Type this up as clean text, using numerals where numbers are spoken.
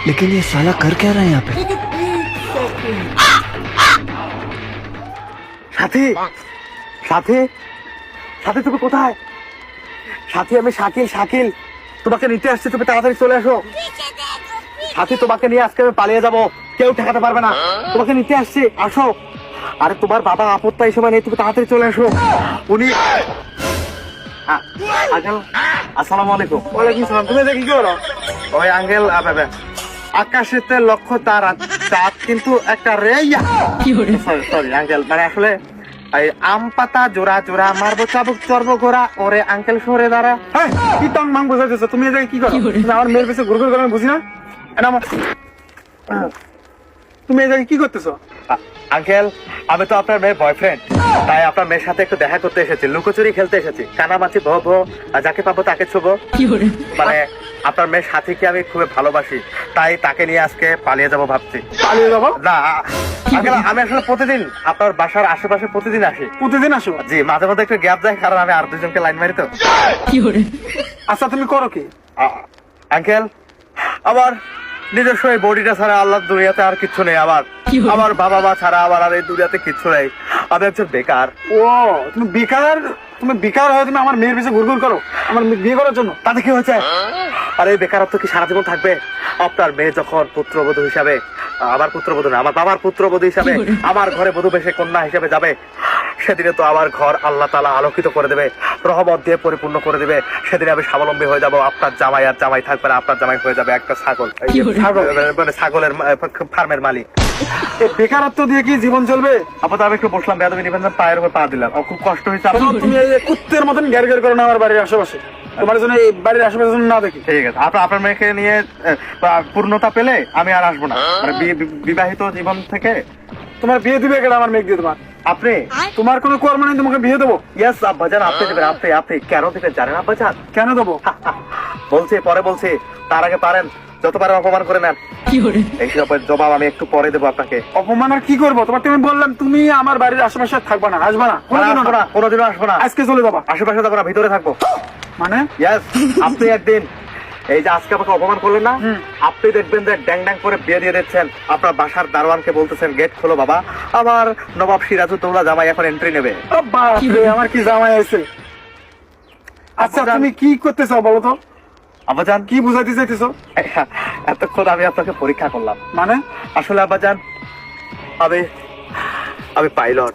लेकिन ये साला कर क्या रहा है यहाँ पे? সাথী সাথী সাথী তুমি কোথায়? সাথী আমি শাকিল, শাকিল তোমাকে নিতে আসছি, তুমি তাড়াতাড়ি চলে আসো। সাথী তোমাকে নিয়ে আজকে আমি পালিয়ে যাবো, কেউ ঠেকাতে পারবে না, তোমাকে নিতে আসছি, আসো। আরে তোমার বাবা আপত্তা এই সময় নেই, তুমি তাড়াতাড়ি চলে আসো। উনি আঙ্কেল আসসালামু আলাইকুম। ওয়ালাইকুম সালাম। তুমি এটা কি করো? ওই আঙ্কেল আকাশেতে লক্ষ্য তারা, চাঁদ কিন্তু একটা রেইয়া। সরি আঙ্কেল, মানে আসলে এই আম পাতা জোড়া জোড়া মারবো চাবুক চর্বো ঘোরা ওরে আঙ্কেল সরে দাঁড়া। কি টং মাং বোঝাইতেছো তুমি? এই জায়গায় কি করো? তুমি আমার মেয়ের পিছনে ঘুর ঘুর করে, আমি বুঝি না। তুমি এই জায়গায় কি করতেছো? আঙ্কেল আমি তো আপনার মেয়ের বয়ফ্রেন্ড, তাই আপনার মেয়ের সাথে একটু দেখা করতে এসেছি, লুকোচুরি খেলতে এসেছি, কানামাছি ভো ভো, আর যাকে পাবো তাকে ছোবো। মানে আপনার মেয়ের সাথীকে আমি খুবই ভালোবাসি, তাই তাকে নিয়ে আজকে পালিয়ে যাবো ভাবছি। পালিয়ে যাবো না আঙ্কেল, আমি আসলে প্রতিদিন আপনার বাসার আশেপাশে প্রতিদিন আসি। প্রতিদিন আসো? জি, মাঝে মধ্যে একটু গ্যাপ যায়, কারণ আমি আর দুজনকে লাইন মারি তো। আচ্ছা তুমি করো কি? আঙ্কেল আমার নিজস্ব এই বডিটা ছাড়া আল্লাহর দুনিয়াতে আর কিচ্ছু নেই, আমার বাবা মা ছাড়া আমার আর এই দুনিয়াতে কিচ্ছু নেই, আমি একজন বেকার। ও তুমি বেকার? তুমি বেকার হয়ে তুমি আমার মেয়ের পিছনে ঘুরঘুর করো আমার বিয়ে করার জন্য, তাতে কি হয়েছে? আর এই বেকারত্ব কি সারা জীবন থাকবে? আপনার মেয়ে যখন পুত্রবধূ হিসাবে, আমার পুত্রবধূ না, আমার বাবার পুত্রবধূ হিসাবে আমার ঘরে বধূ বেশে কন্যা হিসেবে যাবে, সেদিনে তো আমার ঘর আল্লাহ তাআলা আলোকিত করে দেবে, রহমত দিয়ে পরিপূর্ণ করে দেবে। সেদিনে আমি স্বাবলম্বী হয়ে যাব, আপনার জামাই আর জামাই থাকবে না, আপনার জামাই হয়ে যাবে একটা ছাগল, মানে ছাগলের ফার্মের মালিক। বেকারত্ব দিয়ে কি জীবন চলবে? আপাতত আমি একটু বসলাম, বেয়াদবি নিবেন, পায়ের উপর পা দিলাম, খুব কষ্ট হয়েছে। তুমি কুত্তের মতন গ্যার গ্যার করো না আমার বাড়ির আশেপাশে, তোমার জন্য এই বাড়ির আশেপাশে না দেখি। ঠিক আছে, আপনার মেয়েকে নিয়ে পূর্ণতা পেলে আমি আর আসবো না, মানে বিবাহিত জীবন থেকে। তোমার বিয়ে দিবে কেন? আমার মেয়ে দিয়ে তোমার? আপনি? তোমার কোনো কর্ম নেই, তোমাকে বিয়ে দেবো? ইয়েস আব্বাজান, আপনি দেবেন। আপনি কেন দেবেন জানেন আব্বাজান? কেন দেবো বলছি, পরে বলছি, তার আগে পারেন যতবার অপমান করে নেন, এইসবের জবাব আমি একটু পরে দেবো আপনাকে। অপমান আর কি করবো? তোমাকে আমি বললাম তুমি আমার বাড়ির আশেপাশে থাকবা না, আসবা না, কোনোদিনও আসবো না। আজকে চলে যাবা? আশেপাশে যাবো না, ভিতরে থাকবো। মানে ইয়েস, আপনি একদিন এই যে আজকে আমাকে অপমান করলেন না, আপনি দেখবেন যে ড্যাং ড্যাং করে বিয়ে দিয়ে দিচ্ছেন, আপনার বাসার দারোয়ানকে বলতেছেন গেট খোলো বাবা, আমার নবাব সিরাজউদ্দৌলা জামাই এখন এন্ট্রি নেবে। আমার কি জামাই আছে? আচ্ছা তুমি কি করতে চাও বলো তো? আব্বাজান কি বুঝাইতে চাইতেছো? এতক্ষণ আমি আপনাকে পরীক্ষা করলাম। মানে আসলে আব্বাজান আমি পাইলট।